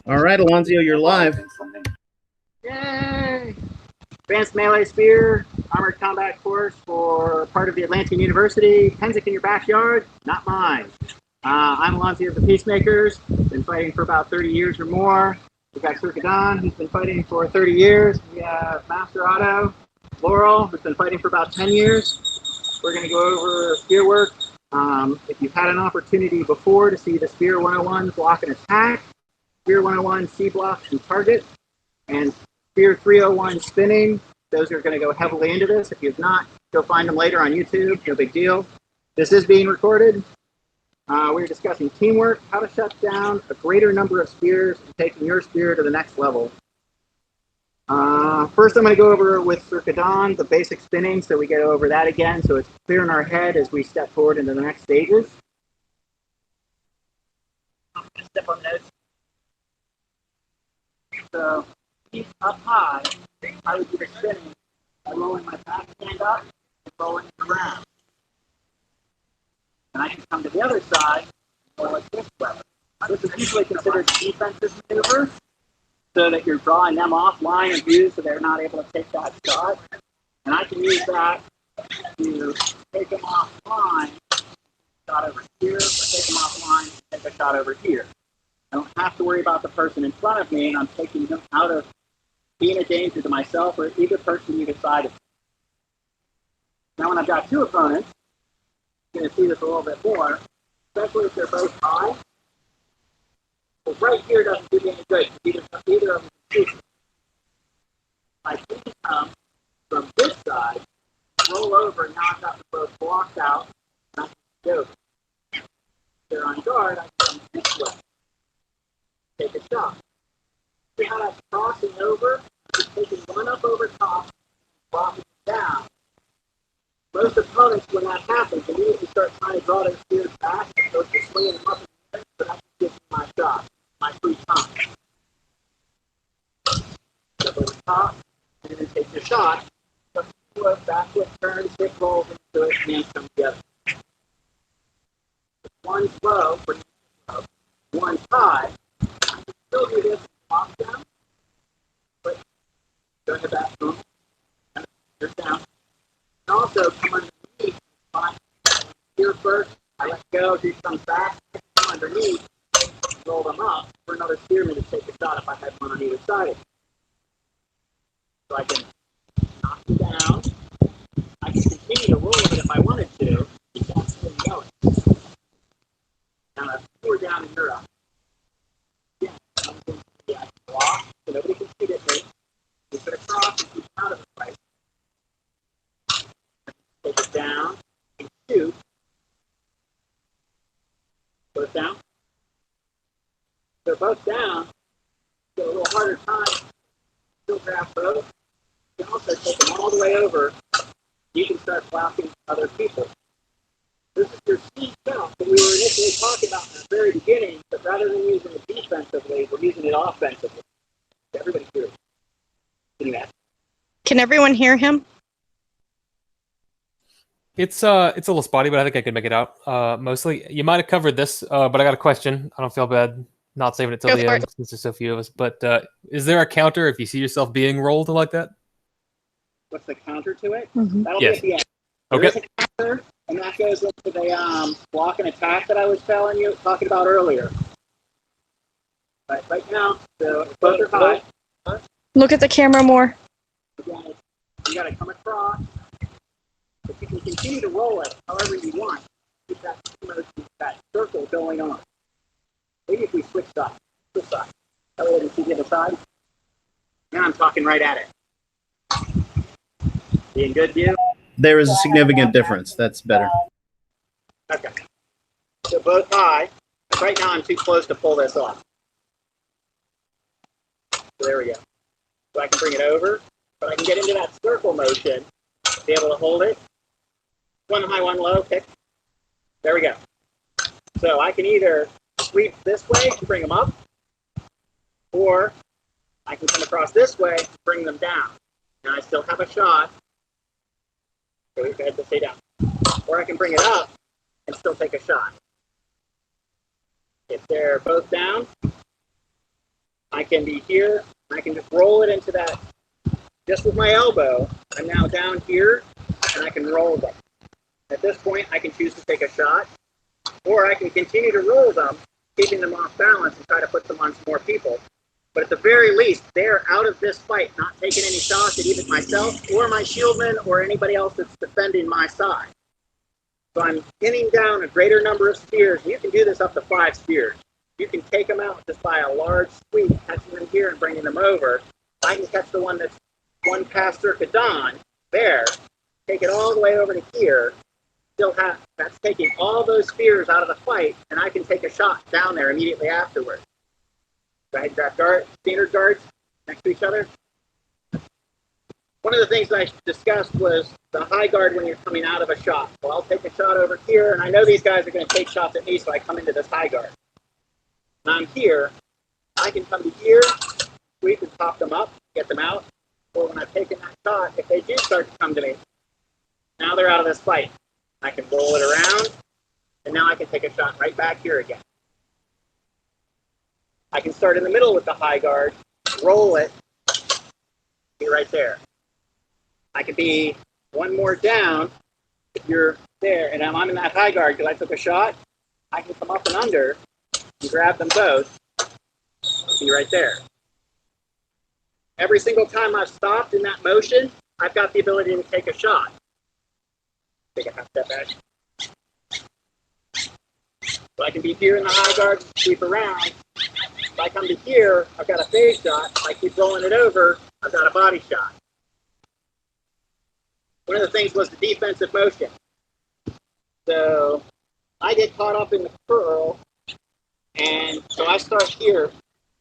All right, Alonzio, you're live. Yay! Advanced Melee Spear, Armored Combat Course for part of the Atlantian University. Pennsic in your backyard, not mine. I'm Alonzio of the Peacemakers, been fighting for about 30 years or more. We've got Sir Kadan, who's been fighting for 30 years. We have Master Otto, Laurel, who's been fighting for about 10 years. We're going to go over spear work. If you've had an opportunity before to see the Spear 101 block and attack, Spear 101 C blocks and target, and Spear 301 spinning, those are going to go heavily into this. If you've not, go find them later on YouTube, no big deal. This is being recorded. We're discussing teamwork, how to shut down a greater number of spears, and taking your spear to the next level. First, I'm going to go over with Sir Kadan the basic spinning, so we get over that again, so it's clear in our head as we step forward into the next stages. I'm going to step on notes. So, keep up high, I would do the spinning by rolling my back hand up and rolling it around. And I can come to the other side and roll it this way. This is usually considered a defensive maneuver, so that you're drawing them off line of view so they're not able to take that shot. And I can use that to take them off line, shot over here, or take them off line, take a shot over here. I don't have to worry about the person in front of me, and I'm taking them out of being a danger to myself or either person either side of me. Now when I've got two opponents, you're going to see this a little bit more, especially if they're both high. So right here doesn't do me any good. Either of them can shoot. I can come from this side, roll over, and now I've got them both blocked out, and I can go. If they're on guard, I can come this way. Take a shot. See how that's crossing over? Just taking one up over top, dropping it down. Most opponents, when that happens, immediately start trying to draw their spears back and start to swing them up in the air, so that gives me my shot, my free time. Step over top, and then take the shot. Flip, backward, turn, hip rolls into it, hands come together. One slow, pretty slow. One high. I can still do this top down, but go to that boom, and you're down. And also come underneath, here first, I let go, he comes back, come underneath, roll them up for another spearman to take a shot if I had one on either side. So I can knock you down. I can continue to roll it if I wanted to. That's still going. Now, if you were down in Europe, yeah, I'm going to block so nobody can shoot at me. You put it across and keep out of the fight. Take it down and shoot. Both down. They're both down. So a little harder time. Still grab both. You can also take them all the way over. You can start blocking other people. This is your C count that we were initially talking about in the very beginning, but rather than using it defensively, we're using it offensively. Everybody here. Can everyone hear him? It's a little spotty, but I think I could make it out. Mostly, you might have covered this, but I got a question. I don't feel bad not saving it till the end since there's so few of us. But is there a counter if you see yourself being rolled like that? What's the counter to it? Mm-hmm. That'll be at the end. There is a counter, and that goes into the block and attack that I was talking about earlier. But right now, so both are high. Look at the camera more. Again, you got to come across. But you can continue to roll it however you want. Keep that circle going on. Maybe if we switch sides. That way I can see the other side. Now I'm talking right at it. Being good view? There is a significant difference. That's better. Okay. So both high. Right now I'm too close to pull this off. So there we go. So I can bring it over, but I can get into that circle motion, be able to hold it. One high, one low, pick. There we go. So I can either sweep this way to bring them up, or I can come across this way to bring them down. And I still have a shot. So we had to stay down. Or I can bring it up and still take a shot. If they're both down, can be here, and I can just roll it into that, just with my elbow. I'm now down here, and I can roll them. At this point, I can choose to take a shot, or I can continue to roll them, keeping them off balance and try to put them on some more people. But at the very least, they're out of this fight, not taking any shots at either myself or my shieldman or anybody else that's defending my side. So I'm pinning down a greater number of spears. You can do this up to 5 spears. You can take them out just by a large sweep, catching them here and bringing them over. I can catch the one that's one past Sir Kadan, there, take it all the way over to here. That's taking all those spears out of the fight, and I can take a shot down there immediately afterwards. Go ahead and grab standard guards next to each other. One of the things I discussed was the high guard when you're coming out of a shot. Well, I'll take a shot over here, and I know these guys are going to take shots at me, so I come into this high guard. When I'm here, I can come to here, sweep and pop them up, get them out. Or when I've taken that shot, if they do start to come to me, now they're out of this fight. I can roll it around, and now I can take a shot right back here again. I can start in the middle with the high guard, roll it, be right there. I could be one more down if you're there, and I'm in that high guard because I took a shot. I can come up and under and grab them both, be right there. Every single time I've stopped in that motion, I've got the ability to take a shot. Take a half step back. So I can be here in the high guard, sweep around. If I come to here, I've got a phase shot. If I keep rolling it over, I've got a body shot. One of the things was the defensive motion. So I get caught up in the curl, and so I start here.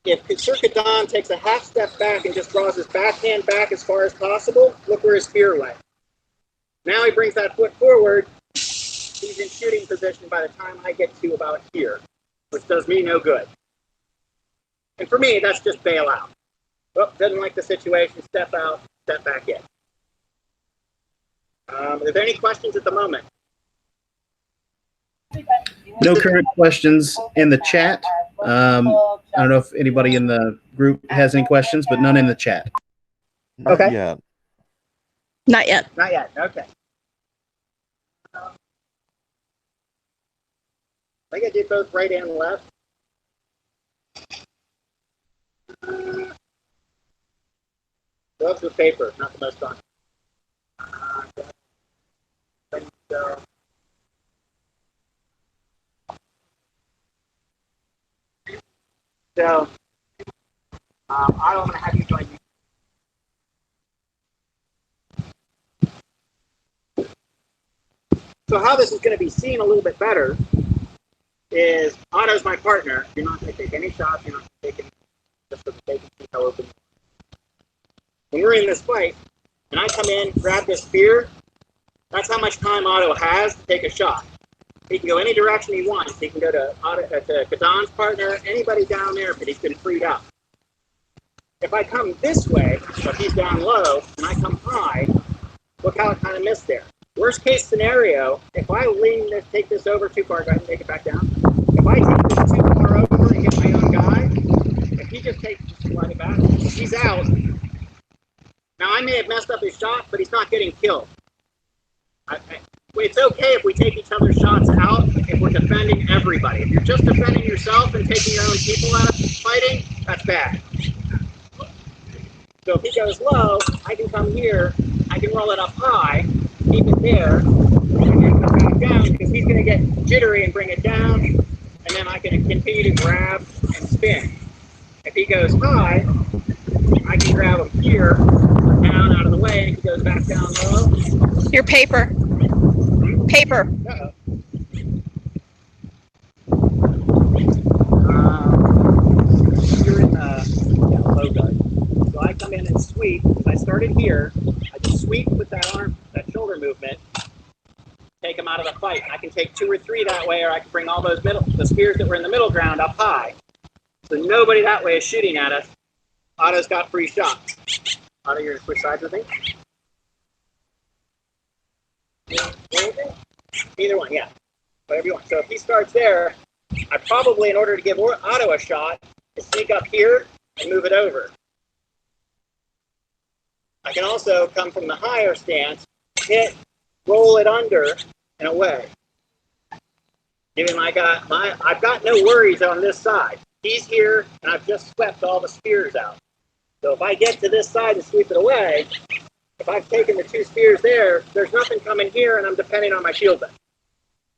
If Sir Kadan takes a half step back and just draws his backhand back as far as possible, look where his spear went. Now he brings that foot forward. He's in shooting position by the time I get to about here, which does me no good. And for me, that's just bail out. Oh, doesn't like the situation, step out, step back in. Are there any questions at the moment? No current questions in the chat. I don't know if anybody in the group has any questions, but none in the chat. Okay. Yeah. Not yet. Not yet. Okay. I think I did both right and left. Gloves with paper, not the most fun. So, I'm going to have you join me. So how this is going to be seen a little bit better is Otto's my partner. You're not going to take any shots. You're not going to take any, just so that they can see how open. When we're in this fight, and I come in, grab this spear, that's how much time Otto has to take a shot. He can go any direction he wants. He can go to Kadan's partner, anybody down there, but he's been freed up. If I come this way, so he's down low, and I come high, look how it kind of missed there. Worst case scenario, if I take this over too far, go ahead and take it back down. If I take this too far over and get my own guy, if he just slide it back, he's out. Now I may have messed up his shot, but he's not getting killed. It's okay if we take each other's shots out if we're defending everybody. If you're just defending yourself and taking your own people out of fighting, that's bad. So if he goes low, I can come here, I can roll it up high, keep it there, and then come back down because he's going to get jittery and bring it down, and then I can continue to grab and spin. If he goes high, I can grab him here, down out of the way, and if he goes back down low. Your paper. Paper. Uh-oh. You're in the low guard. So I come in and sweep. If I started here, I just sweep with that arm, that shoulder movement, take them out of the fight. I can take 2 or 3 that way, or I can bring all those the spears that were in the middle ground up high. So nobody that way is shooting at us. Otto's got free shots. Otto, you're going to switch sides with me? Either one, yeah. Whatever you want. So if he starts there, I probably, in order to give Otto a shot, to sneak up here and move it over. I can also come from the higher stance, hit, roll it under, and away. Given I've got no worries on this side. He's here, and I've just swept all the spears out. So if I get to this side and sweep it away, if I've taken the 2 spears there, there's nothing coming here, and I'm depending on my shield bench.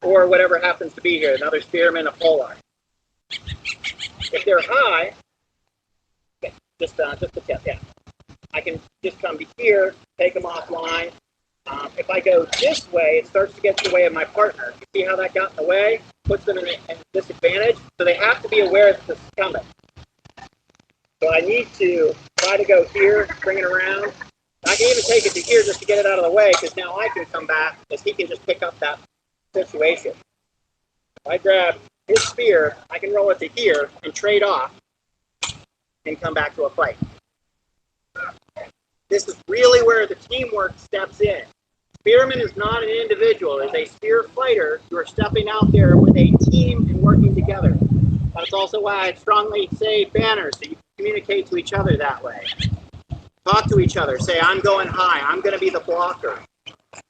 Or whatever happens to be here, another spearman, a polearm. If they're high, okay, just a tip, yeah. I can just come to here, take them offline. If I go this way, it starts to get in the way of my partner. You see how that got in the way? Puts them in a disadvantage. So they have to be aware that this is coming. So I need to try to go here, bring it around. I can even take it to here just to get it out of the way, because now I can come back, as he can just pick up that situation. If I grab his spear, I can roll it to here and trade off and come back to a fight. This is really where the teamwork steps in. Spearman is not an individual. As a spear fighter, you are stepping out there with a team and working together. That's also why I strongly say banners, so you communicate to each other that way. Talk to each other. Say, I'm going high. I'm going to be the blocker.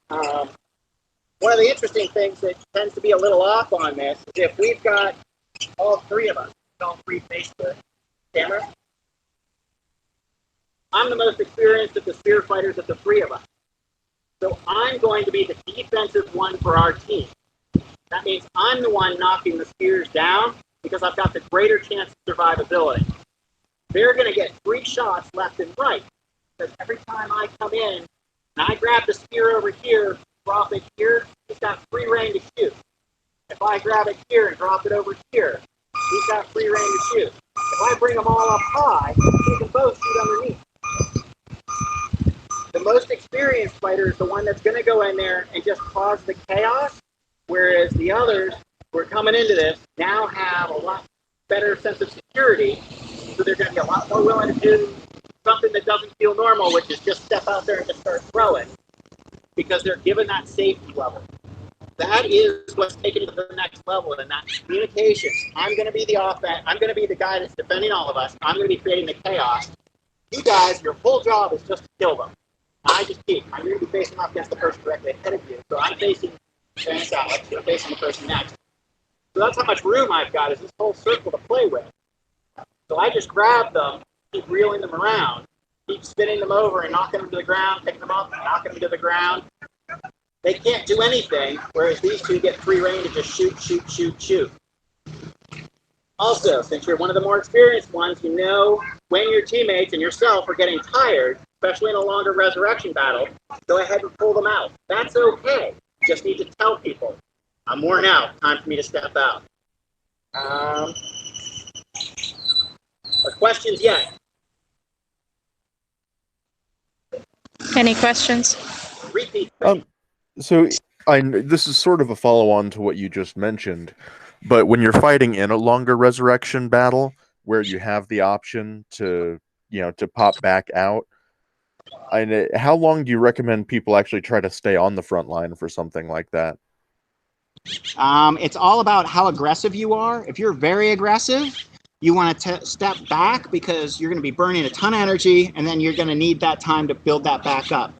One of the interesting things that tends to be a little off on this is if we've got all 3 of us, all 3 face the camera. I'm the most experienced of the spear fighters of the 3 of us. So I'm going to be the defensive one for our team. That means I'm the one knocking the spears down because I've got the greater chance of survivability. They're going to get 3 shots left and right. Because every time I come in and I grab the spear over here, drop it here, he's got free reign to shoot. If I grab it here and drop it over here, he's got free reign to shoot. If I bring them all up high, we can both shoot underneath. The most experienced fighter is the one that's going to go in there and just cause the chaos, whereas the others who are coming into this now have a lot better sense of security, so they're going to be a lot more willing to do something that doesn't feel normal, which is just step out there and just start throwing, because they're given that safety level. That is what's taken to the next level, and that communication. I'm going to be the offense. I'm going to be the guy that's defending all of us. I'm going to be creating the chaos. You guys, your whole job is just to kill them. I just keep. I'm going to be facing off against the person directly ahead of you, so I'm facing Alex. You're facing the person next. So that's how much room I've got, is this whole circle to play with. So I just grab them, keep reeling them around, keep spinning them over and knocking them to the ground, picking them up, knocking them to the ground. They can't do anything, whereas these 2 get free reign to just shoot, shoot, shoot, shoot. Also, since you're one of the more experienced ones, you know when your teammates and yourself are getting tired, especially in a longer resurrection battle, go ahead and pull them out. That's okay. You just need to tell people, I'm worn out, time for me to step out. Are questions yet? Any questions? Repeat. So this is sort of a follow-on to what you just mentioned, but when you're fighting in a longer resurrection battle where you have the option to pop back out, how long do you recommend people actually try to stay on the front line for something like that? It's all about how aggressive you are. If you're very aggressive, you want to step back because you're going to be burning a ton of energy, and then you're going to need that time to build that back up.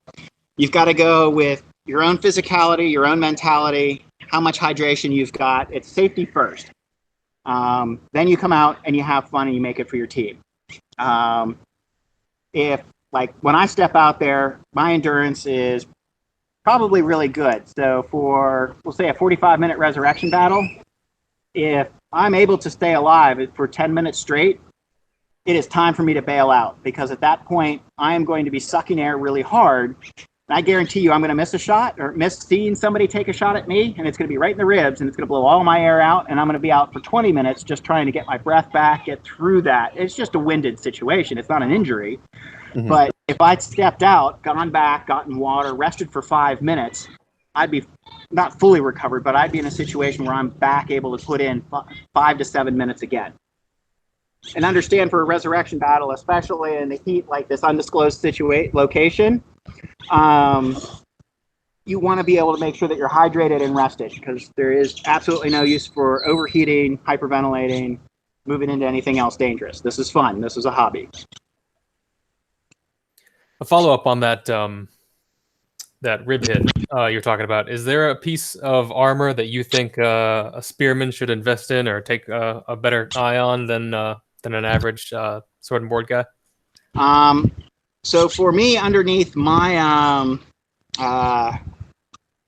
You've got to go with your own physicality, your own mentality, how much hydration you've got. It's safety first. Then you come out and you have fun and you make it for your team. If, like, when I step out there, my endurance is probably really good. So for, we'll say, a 45-minute resurrection battle, if I'm able to stay alive for 10 minutes straight, it is time for me to bail out, because at that point, I am going to be sucking air really hard. And I guarantee you I'm going to miss a shot or miss seeing somebody take a shot at me, and it's going to be right in the ribs, and it's going to blow all my air out, and I'm going to be out for 20 minutes just trying to get my breath back, get through that. It's just a winded situation. It's not an injury. Mm-hmm. But if I'd stepped out, gone back, gotten water, rested for 5 minutes, I'd be not fully recovered, but I'd be in a situation where I'm back able to put in 5 to 7 minutes again. And understand, for a resurrection battle, especially in the heat like this undisclosed location, you want to be able to make sure that you're hydrated and rested, because there is absolutely no use for overheating, hyperventilating. moving into anything else dangerous. This is fun. This is a hobby. A follow up on that that rib hit you're talking about. Is there a piece of armor that you think a spearman should invest in or take a better eye on than an average sword and board guy? So for me, underneath my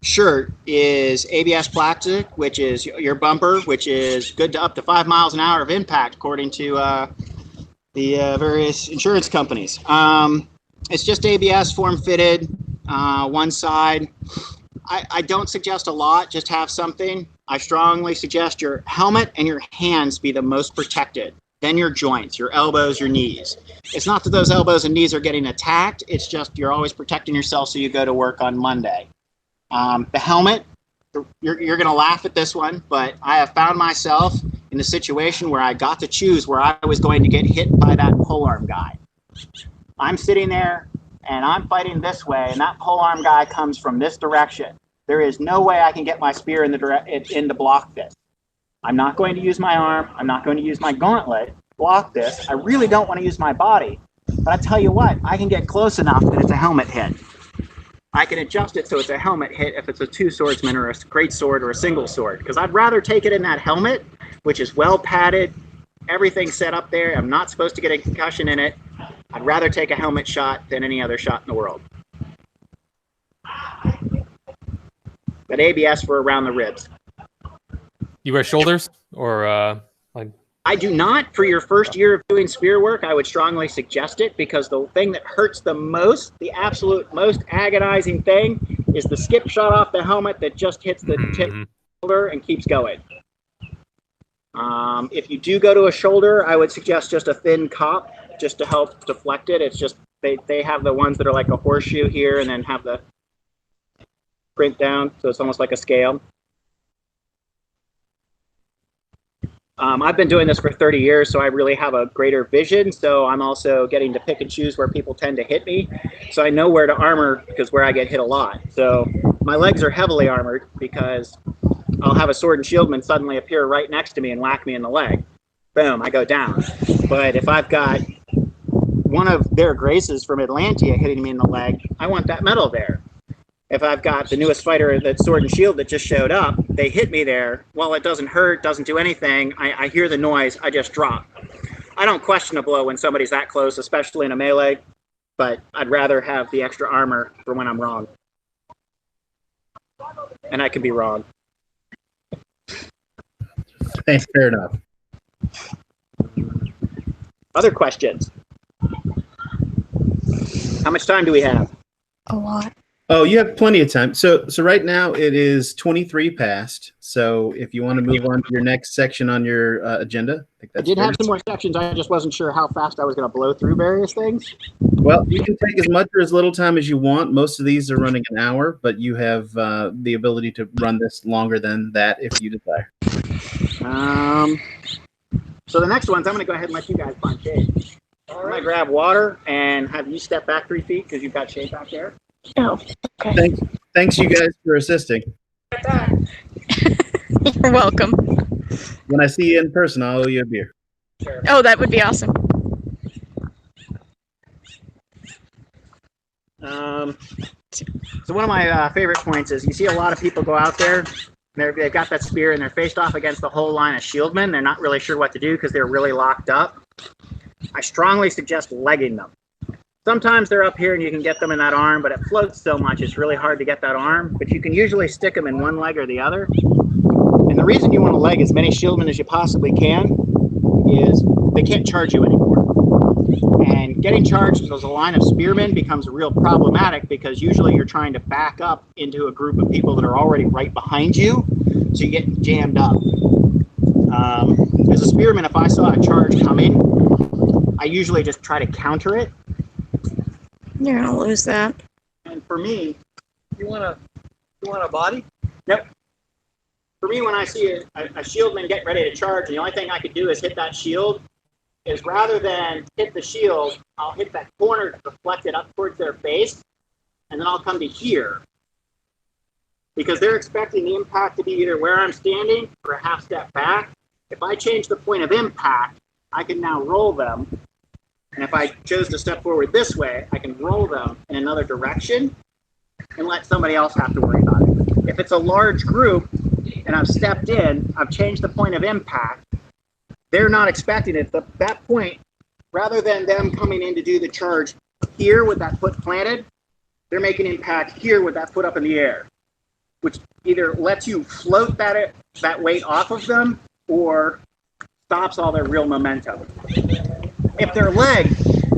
shirt is ABS plastic, which is your bumper, which is good to up to 5 miles an hour of impact, according to the various insurance companies. It's just ABS form-fitted, one side. I don't suggest a lot, just have something. I strongly suggest your helmet and your hands be the most protected. Then your joints, your elbows, your knees. It's not that those elbows and knees are getting attacked, it's just you're always protecting yourself so you go to work on Monday. The helmet, you're going to laugh at this one, but I have found myself in a situation where I got to choose where I was going to get hit by that polearm guy. I'm sitting there and I'm fighting this way, and that polearm guy comes from this direction. There is no way I can get my spear in to block this. I'm not going to use my arm. I'm not going to use my gauntlet to block this. I really don't want to use my body. But I tell you what, I can get close enough that it's a helmet hit. I can adjust it so it's a helmet hit if it's a two swordsman or a great sword or a single sword. Because I'd rather take it in that helmet, which is well padded, everything's set up there. I'm not supposed to get a concussion in it. I'd rather take a helmet shot than any other shot in the world. But ABS for around the ribs. You wear shoulders or like? I do not. For your first year of doing spear work, I would strongly suggest it, because the thing that hurts the most, the absolute most agonizing thing, is the skip shot off the helmet that just hits the tip of the shoulder and keeps going. If you do go to a shoulder, I would suggest just a thin cop just to help deflect it. It's just they have the ones that are like a horseshoe here and then have the print down, so it's almost like a scale. I've been doing this for 30 years, so I really have a greater vision. So I'm also getting to pick and choose where people tend to hit me. So I know where to armor, because where I get hit a lot. So my legs are heavily armored, because I'll have a sword and shieldman suddenly appear right next to me and whack me in the leg. Boom, I go down. But if I've got one of their graces from Atlantia hitting me in the leg, I want that medal there. If I've got the newest fighter, that sword and shield that just showed up, they hit me there. Well, it doesn't hurt, doesn't do anything. I hear the noise, I just drop. I don't question a blow when somebody's that close, especially in a melee, but I'd rather have the extra armor for when I'm wrong. And I could be wrong. Thanks, fair enough. Other questions? How much time do we have? A lot. Oh, you have plenty of time. So right now it is 23 past. So if you want to move on to your next section on your agenda, I think that's I did have some more sections. I just wasn't sure how fast I was going to blow through various things. Well, you can take as much or as little time as you want. Most of these are running an hour, but you have the ability to run this longer than that if you desire. So the next ones, I'm going to go ahead and let you guys find shade. I'm going to grab water and have you step back 3 feet because you've got shade back there. Oh, okay. Thanks you guys for assisting. You're welcome. When I see you in person, I'll owe you a beer. Sure. Oh, that would be awesome. So one of my favorite points is you see a lot of people go out there, they've got that spear and they're faced off against the whole line of shieldmen. They're not really sure what to do because they're really locked up. I strongly suggest legging them. Sometimes they're up here and you can get them in that arm, but it floats so much it's really hard to get that arm. But you can usually stick them in one leg or the other. And the reason you want to leg as many shieldmen as you possibly can is they can't charge you anymore. And getting charged as a line of spearmen becomes real problematic because usually you're trying to back up into a group of people that are already right behind you, so you get jammed up. As a spearman, if I saw a charge coming, I usually just try to counter it. You're gonna lose that. And for me, You want a body? nope. For me, when I see a shieldman get ready to charge, and the only thing I could do is hit that shield, is rather than hit the shield, I'll hit that corner to deflect it up towards their face, and then I'll come to here. Because they're expecting the impact to be either where I'm standing or a half step back. If I change the point of impact, I can now roll them. And if I chose to step forward this way, I can roll them in another direction and let somebody else have to worry about it. If it's a large group and I've stepped in, I've changed the point of impact, they're not expecting it. At that point, rather than them coming in to do the charge here with that foot planted, they're making impact here with that foot up in the air, which either lets you float that weight off of them or stops all their real momentum. If they're leg,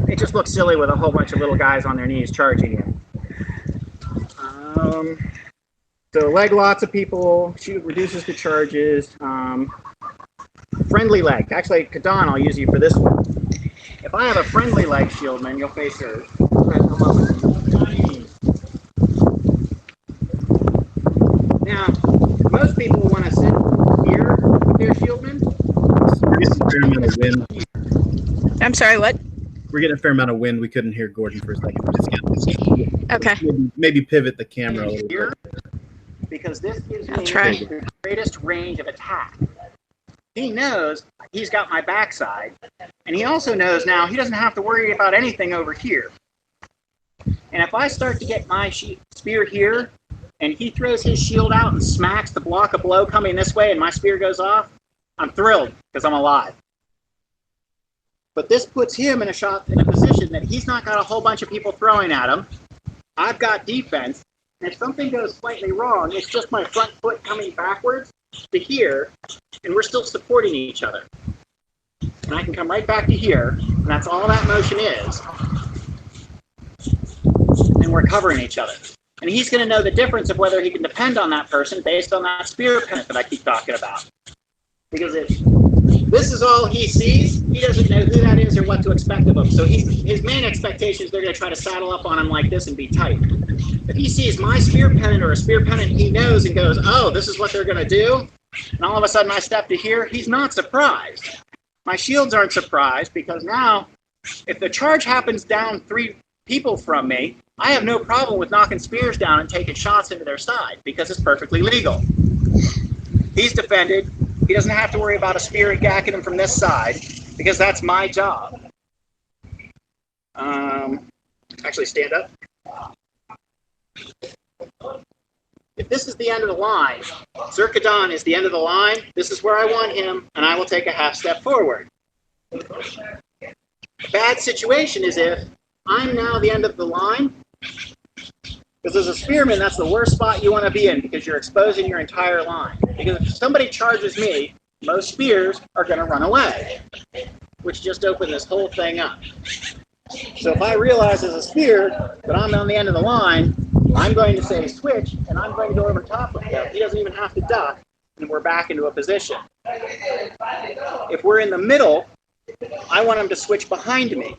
it just looks silly with a whole bunch of little guys on their knees charging you. So leg, lots of people, reduces the charges. Friendly leg. Actually, Kadan, I'll use you for this one. If I have a friendly leg shieldman, you'll face her. Now, most people want to sit here with their shieldman. We're getting a fair amount of wind. I'm sorry, what? We're getting a fair amount of wind. We couldn't hear Gordon for a second. Okay. Maybe pivot the camera a little Here, bit. because this gives I'll me try. the greatest range of attack. He knows he's got my backside, and he also knows now he doesn't have to worry about anything over here. And if I start to get my spear here, and he throws his shield out and smacks the block of blow coming this way, and my spear goes off, I'm thrilled because I'm alive. But this puts him in a position that he's not got a whole bunch of people throwing at him. I've got defense, and if something goes slightly wrong, it's just my front foot coming backwards to here, and we're still supporting each other. And I can come right back to here, and that's all that motion is. And we're covering each other. And he's going to know the difference of whether he can depend on that person based on that spear pennant that I keep talking about. Because if this is all he sees, he doesn't know who that is or what to expect of him. So his main expectation is they're going to try to saddle up on him like this and be tight. If he sees my spear pennant or a spear pennant he knows and goes, oh, this is what they're going to do, and all of a sudden I step to here, he's not surprised. My shields aren't surprised because now if the charge happens down 3 people from me, I have no problem with knocking spears down and taking shots into their side because it's perfectly legal. He's defended. He doesn't have to worry about a spear gacking him from this side because that's my job. Actually, stand up. If this is the end of the line, Sir Kadan is the end of the line. This is where I want him, and I will take a half step forward. A bad situation is if I'm now the end of the line, because as a spearman, that's the worst spot you want to be in because you're exposing your entire line. Because if somebody charges me, most spears are going to run away, which just opened this whole thing up. So if I realize as a spear that I'm on the end of the line, I'm going to say switch, and I'm going to go over top of him. He doesn't even have to duck, and we're back into a position. If we're in the middle, I want him to switch behind me.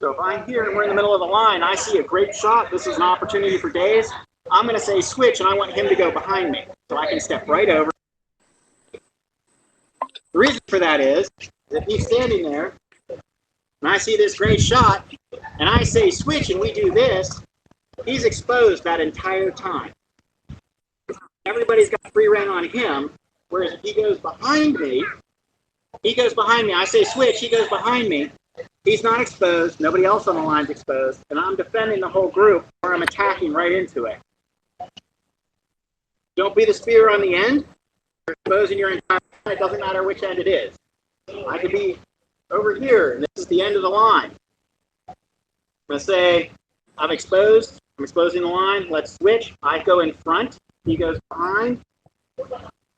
So if I'm here and we're in the middle of the line, I see a great shot. This is an opportunity for days. I'm going to say switch, and I want him to go behind me. So I can step right over. The reason for that is if he's standing there, and I see this great shot, and I say switch, and we do this, he's exposed that entire time. Everybody's got free rein on him, whereas if he goes behind me, I say switch, he goes behind me, he's not exposed, nobody else on the line's exposed, and I'm defending the whole group, or I'm attacking right into it. Don't be the spear on the end, you're exposing your entire line, it doesn't matter which end it is. I could be over here, and this is the end of the line. I'm going to say, I'm exposing the line, let's switch. I go in front, he goes behind.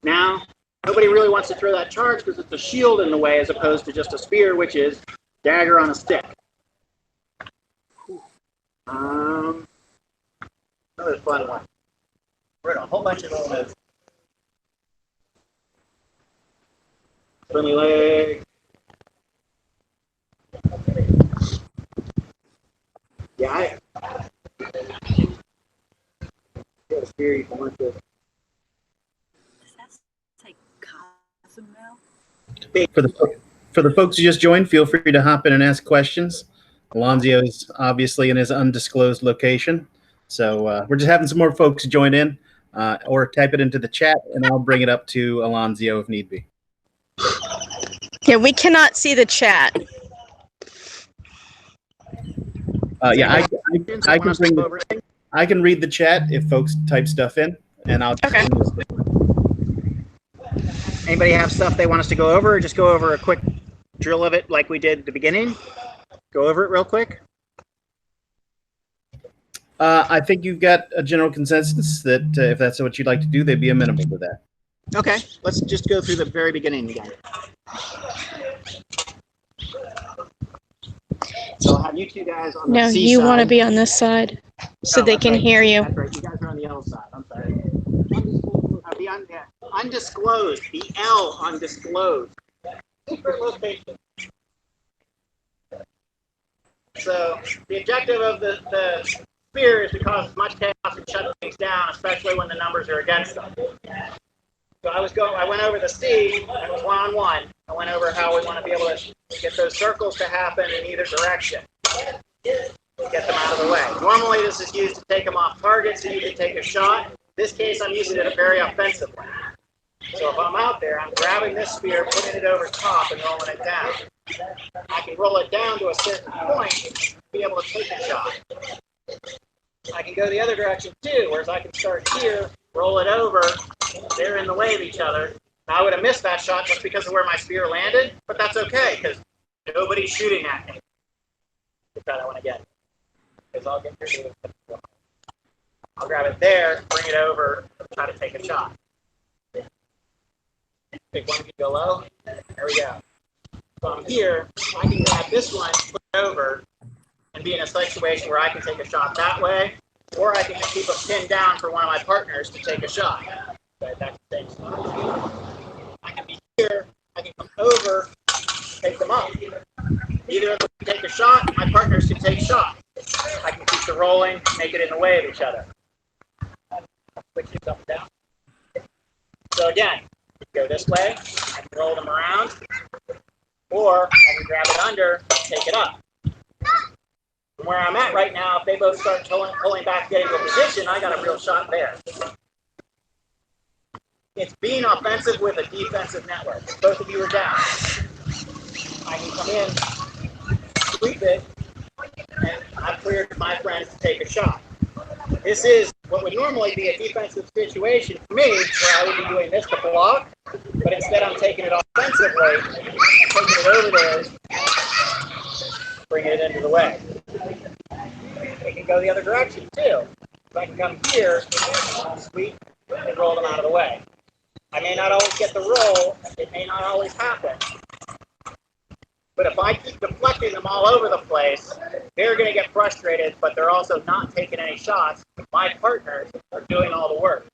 Now, nobody really wants to throw that charge because it's a shield in the way as opposed to just a spear, which is dagger on a stick. Another fun one. We're in a whole bunch of little moves. Friendly leg. Yeah, got a spear, you can work with. For the folks who just joined, feel free to hop in and ask questions. Alonzio is obviously in his undisclosed location. So we're just having some more folks join in or type it into the chat, and I'll bring it up to Alonzio if need be. Yeah, we cannot see the chat. Yeah, I can read the chat if folks type stuff in, and I'll. Okay. Anybody have stuff they want us to go over, or just go over a quick drill of it like we did at the beginning? Go over it real quick. I think you've got a general consensus that if that's what you'd like to do, they'd be amenable to that. Okay, let's just go through the very beginning again. So I'll have you two guys on the No, C you want to side. be on this side so Oh, they that's can right. hear you. That's right. You guys are on the L side. I'm sorry. Undisclosed. The L undisclosed. Secret location. So the objective of the sphere is to cause as much chaos and shut things down, especially when the numbers are against them. So I went over the C, and it was one-on-one. I went over how we want to be able to get those circles to happen in either direction. Get them out of the way. Normally this is used to take them off target so you can take a shot. In this case, I'm using it very offensively. So if I'm out there, I'm grabbing this spear, putting it over top, and rolling it down. I can roll it down to a certain point to be able to take a shot. I can go the other direction too, whereas I can start here, roll it over, they're in the way of each other. Now, I would have missed that shot just because of where my spear landed, but that's okay, because nobody's shooting at me. Let's try that one again. Because I'll get through it. I'll grab it there, bring it over, try to take a shot. Pick one, go low. There we go. So I'm here, I can grab this one, put it over, and be in a situation where I can take a shot that way, or I can just keep a pin down for one of my partners to take a shot. Okay, that's the same spot. I can be here, I can come over, take them up. Either of them can take a shot, my partners can take shots. I can keep the rolling, make it in the way of each other. Switch these up and down. So again, go this way, I can roll them around, or I can grab it under, take it up. From where I'm at right now, if they both start pulling back, getting to a position, I got a real shot there. It's being offensive with a defensive network. Both of you are down. I can come in, sweep it, and I've cleared my friends to take a shot. This is what would normally be a defensive situation for me, where I would be doing this to block, but instead I'm taking it offensively, I'm taking it over there, bringing it into the way. We can go the other direction too. So I can come here, sweep, and roll them out of the way. I may not always get the roll, it may not always happen. But if I keep deflecting them all over the place, they're going to get frustrated, but they're also not taking any shots. My partners are doing all the work.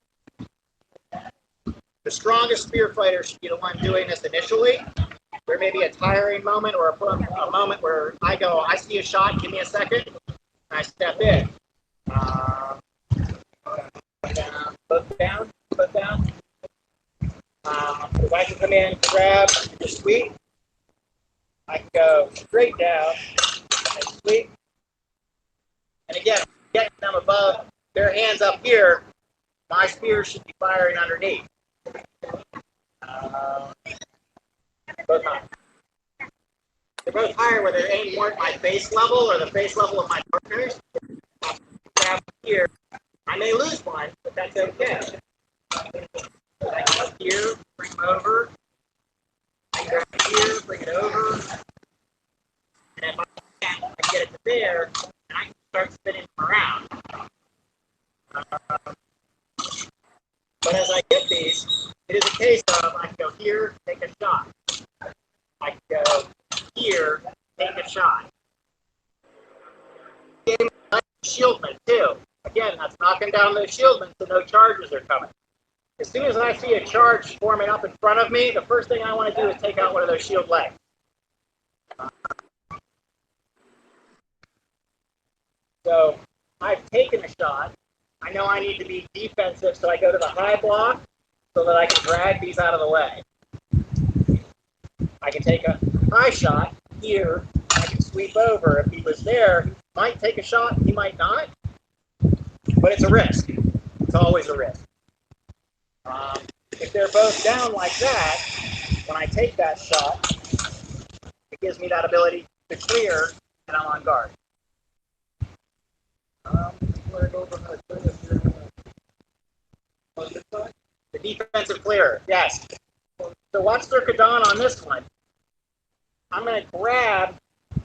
The strongest spear fighter should be the one doing this initially. There may be a tiring moment or a moment where I go, I see a shot, give me a second, and I step in. Both down. If I can come in, grab, and sweep, I can go straight down and sweep. And again, getting them above, their hands up here, my spear should be firing underneath. Both high. They're both higher where their aim weren't my face level or the face level of my partners. Grab here. I may lose one, but that's okay. I can up here, bring them over. I can grab here, bring it over. And if I can, I get it to there, and I can start spinning them around. But as I get these, it is a case of I can go here, take a shot. I can go here, take a shot. Shieldman too. Again, that's knocking down those shieldmen so no charges are coming. As soon as I see a charge forming up in front of me, the first thing I want to do is take out one of those shield legs. So I've taken a shot. I know I need to be defensive, so I go to the high block so that I can drag these out of the way. I can take a high shot here. I can sweep over. If he was there, he might take a shot, he might not. But it's a risk. It's always a risk. If they're both down like that, when I take that shot, It gives me that ability to clear, and I'm on guard. The defensive clear, yes. So watch their Kadan on this one. I'm going to grab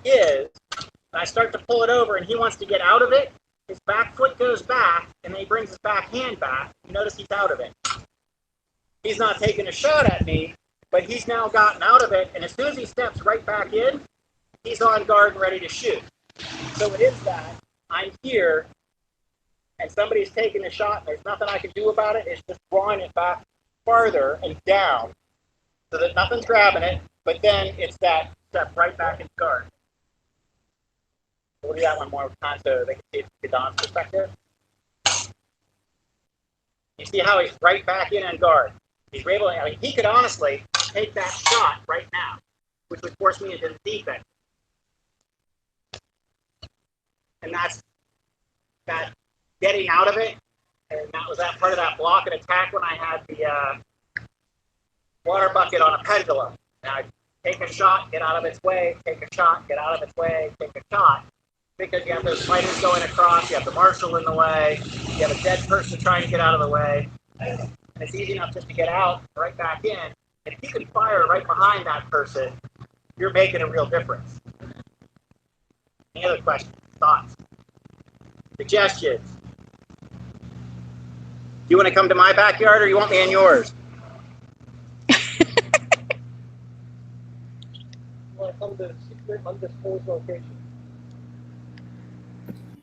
his, and I start to pull it over, and he wants to get out of it. His back foot goes back, and then he brings his back hand back. You notice he's out of it. He's not taking a shot at me, but he's now gotten out of it, and as soon as he steps right back in, he's on guard and ready to shoot. So it is that I'm here, and somebody's taking a shot, and there's nothing I can do about it. It's just drawing it back farther and down so that nothing's grabbing it, but then it's that step right back in guard. We'll do that one more time so they can see it from Kadan's perspective. You see how he's right back in on guard. He's able to, I mean, he could honestly take that shot right now, which would force me into the defense. And that's that getting out of it, and that was that part of that block and attack when I had the water bucket on a pendulum. And I take a shot, get out of its way, take a shot, get out of its way, take a shot. Because you have those fighters going across, you have the marshal in the way, you have a dead person trying to get out of the way. And it's easy enough just to get out, right back in. And if you can fire right behind that person, you're making a real difference. Any other questions, thoughts, suggestions? Do you want to come to my backyard or you want me in yours? You want to come to the secret undisclosed location?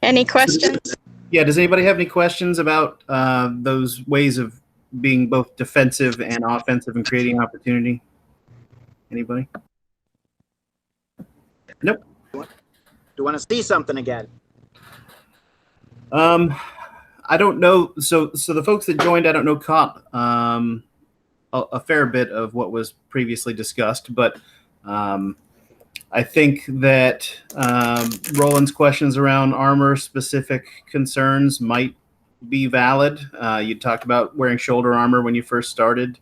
Any questions? Yeah, does anybody have any questions about those ways of being both defensive and offensive and creating opportunity? Anybody? Nope. Do you want to see something again? I don't know. So the folks that joined, I don't know, caught a fair bit of what was previously discussed, but I think that Roland's questions around armor-specific concerns might be valid. You talked about wearing shoulder armor when you first started,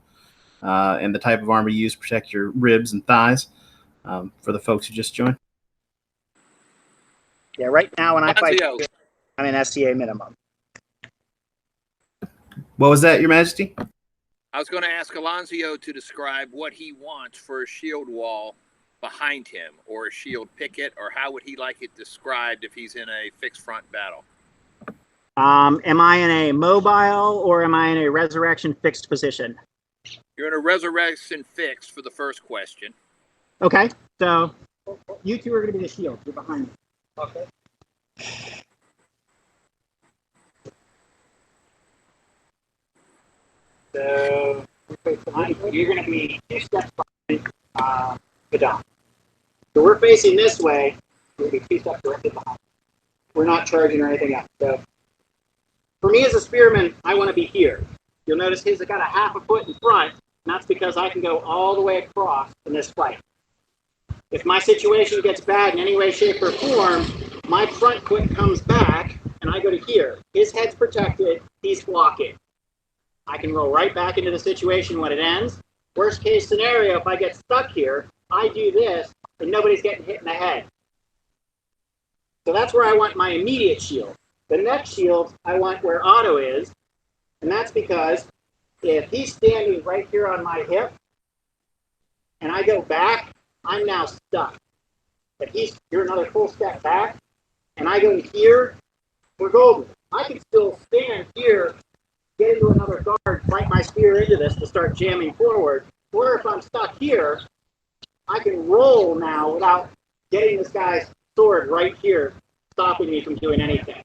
and the type of armor you use to protect your ribs and thighs. For the folks who just joined. Yeah, right now when I fight, Alonzio. I'm an SCA minimum. What was that, Your Majesty? I was going to ask Alonzio to describe what he wants for a shield wall behind him, or a shield picket, or how would he like it described if he's in a fixed front battle? Am I in a mobile or am I in a resurrection fixed position? You're in a resurrection fixed for the first question. Okay, so you two are going to be the shield. You're behind me. Okay. So you're going to be 2 steps behind Kadan. So we're facing this way. We're going to be 2 steps directly behind. We're not charging or anything else. So for me as a spearman, I want to be here. You'll notice he's got a half a foot in front, and that's because I can go all the way across in this fight. If my situation gets bad in any way, shape, or form, my front foot comes back, and I go to here. His head's protected. He's blocking. I can roll right back into the situation when it ends. Worst case scenario, if I get stuck here, I do this, and nobody's getting hit in the head. So that's where I want my immediate shield. The next shield, I want where Otto is, and that's because if he's standing right here on my hip, and I go back, I'm now stuck. If you're another full step back, and I go here, we're golden. I can still stand here, get into another guard, fight my spear into this to start jamming forward. Or if I'm stuck here, I can roll now without getting this guy's sword right here, stopping me from doing anything.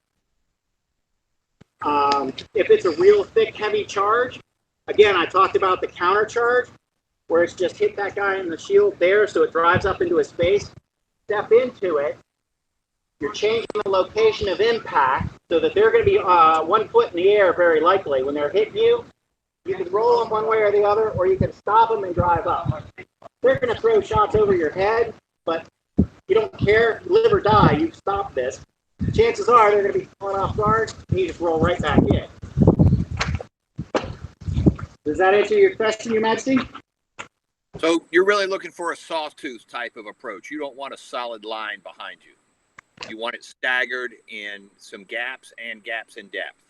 If it's a real thick, heavy charge, again, I talked about the counter charge, where it's just hit that guy in the shield there so it drives up into his face. Step into it. You're changing the location of impact so that they're going to be 1 foot in the air, very likely. When they're hitting you, you can roll them one way or the other, or you can stop them and drive up. They're going to throw shots over your head, but you don't care. Live or die, you stop this. Chances are they're going to be caught off guard, and you just roll right back in. Does that answer your question, Your Majesty? So you're really looking for a sawtooth type of approach. You don't want a solid line behind you. You want it staggered in some gaps and gaps in depth.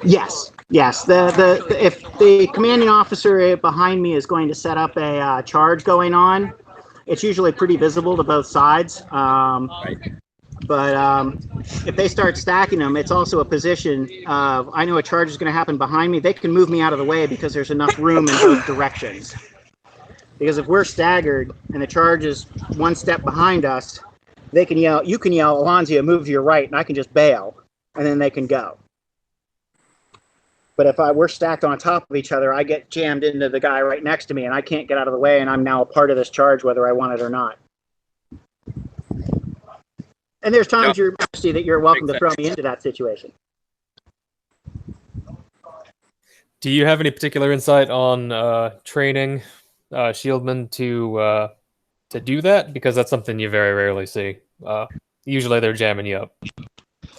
Yes, yes. If the commanding officer behind me is going to set up a charge going on, it's usually pretty visible to both sides. But if they start stacking them, it's also a position of, I know a charge is going to happen behind me. They can move me out of the way because there's enough room in both directions. Because if we're staggered and the charge is one step behind us, they can yell, you can yell, Alonzio, move to your right, and I can just bail, and then they can go. But if we're stacked on top of each other, I get jammed into the guy right next to me, and I can't get out of the way, and I'm now a part of this charge, whether I want it or not. And there's times, Your Majesty, that you're welcome to throw me into that situation. Do you have any particular insight on training shieldmen to do that? Because that's something you very rarely see. Usually they're jamming you up.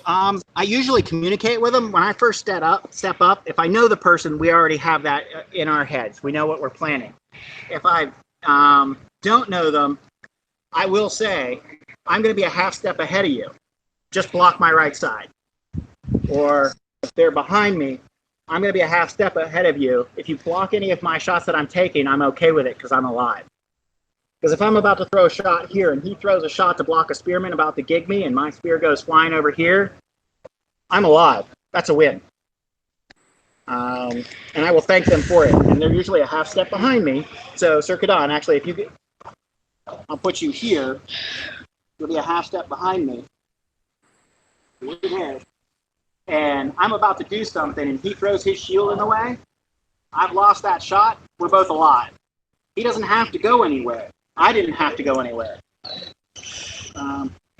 I usually communicate with them when I first step up. If I know the person, we already have that in our heads. We know what we're planning. If I don't know them, I will say, I'm going to be a half step ahead of you. Just block my right side. Or if they're behind me, I'm going to be a half step ahead of you. If you block any of my shots that I'm taking, I'm okay with it because I'm alive. Because if I'm about to throw a shot here and he throws a shot to block a spearman about to gig me and my spear goes flying over here, I'm alive. That's a win. And I will thank them for it. And they're usually a half step behind me. So, Sir Kadan, actually, if you get, I'll put you here. You'll be a half step behind me. And I'm about to do something and he throws his shield in the way. I've lost that shot. We're both alive. He doesn't have to go anywhere. I didn't have to go anywhere.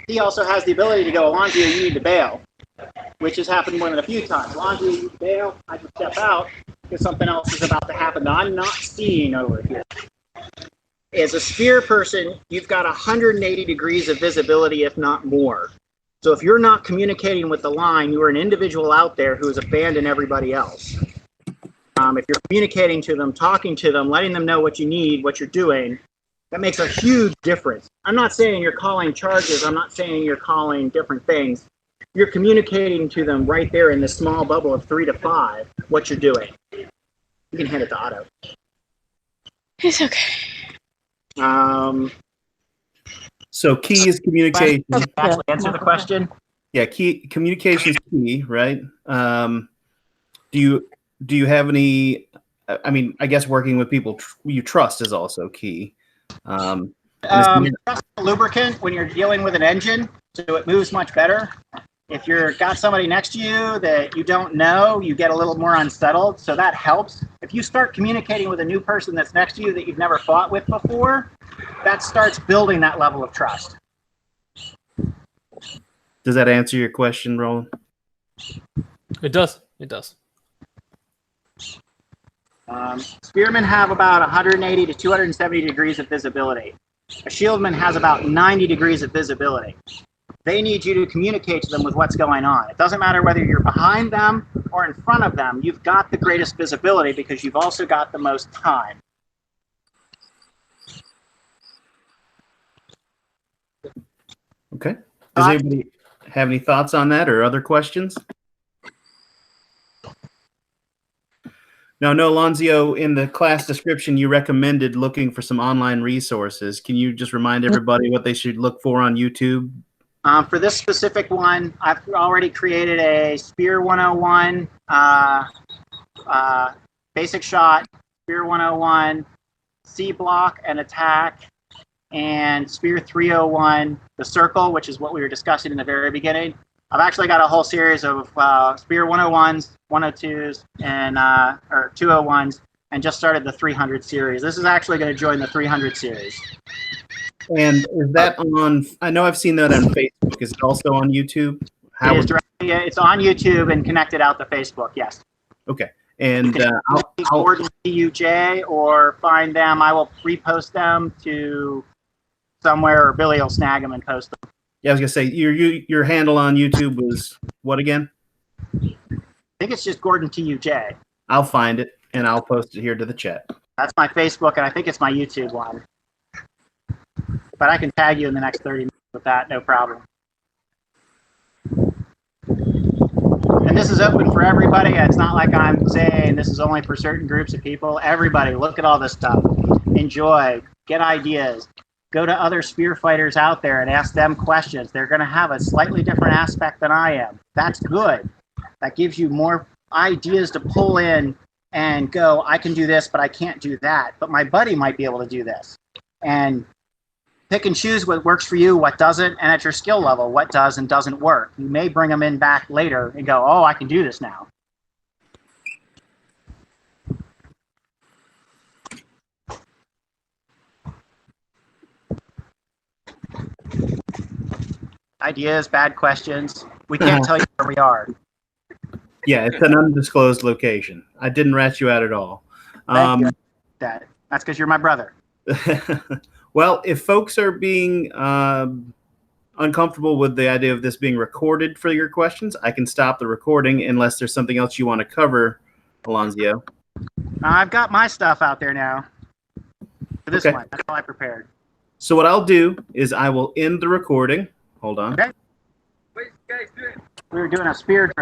He also has the ability to go, Alonzio, you need to bail, which has happened more than a few times. Alonzio, you need to bail. I can step out because something else is about to happen that I'm not seeing over here. As a spear person, you've got 180 degrees of visibility, if not more. So if you're not communicating with the line, you are an individual out there who has abandoned everybody else. If you're communicating to them, talking to them, letting them know what you need, what you're doing, that makes a huge difference. I'm not saying you're calling charges. I'm not saying you're calling different things. You're communicating to them right there in this small bubble of 3 to 5 what you're doing. You can hand it to Otto. It's okay. So key is communication. Actually, answer the question. Yeah, communication is key, right? Do you have any? I mean, I guess working with people you trust is also key. Lubricant when you're dealing with an engine, so it moves much better. If you've got somebody next to you that you don't know, you get a little more unsettled, so that helps. If you start communicating with a new person that's next to you that you've never fought with before, that starts building that level of trust. Does that answer your question, Roland? It does. It does. Spearmen have about 180 to 270 degrees of visibility. A shieldman has about 90 degrees of visibility. They need you to communicate to them with what's going on. It doesn't matter whether you're behind them or in front of them. You've got the greatest visibility because you've also got the most time. Okay. Does anybody have any thoughts on that or other questions? Now, no, Alonzio, in the class description, you recommended looking for some online resources. Can you just remind everybody what they should look for on YouTube? For this specific one, I've already created a Spear 101 basic shot, Spear 101 C block and attack, and Spear 301 the circle, which is what we were discussing in the very beginning. I've actually got a whole series of Spear 101s, 102s, and or 201s, and just started the 300 series. This is actually going to join the 300 series. And is that on? I know I've seen that on Facebook. Is it also on YouTube? It is directly, it's on YouTube and connected out to Facebook. Yes. Okay. And I'll Gordon TUJ or find them. I will repost them to somewhere, or Billy will snag them and post them. Yeah, I was gonna say your handle on YouTube was what again? I think it's just Gordon TUJ. I'll find it and I'll post it here to the chat. That's my Facebook, and I think it's my YouTube one. But I can tag you in the next 30 minutes with that, no problem. And this is open for everybody. It's not like I'm saying this is only for certain groups of people. Everybody, look at all this stuff. Enjoy. Get ideas. Go to other spear fighters out there and ask them questions. They're going to have a slightly different aspect than I am. That's good. That gives you more ideas to pull in and go, I can do this, but I can't do that. But my buddy might be able to do this. And pick and choose what works for you, what doesn't, and at your skill level, what does and doesn't work. You may bring them in back later and go, oh, I can do this now. Ideas, bad questions. We can't tell you where we are. Yeah, it's an undisclosed location. I didn't rat you out at all. Thank you. That's because you're my brother. Well, if folks are being uncomfortable with the idea of this being recorded for your questions, I can stop the recording unless there's something else you want to cover, Alonzio. I've got my stuff out there now. For this Okay. one, that's all I prepared. So what I'll do is I will end the recording. Hold on. Okay. We were doing a spear drill.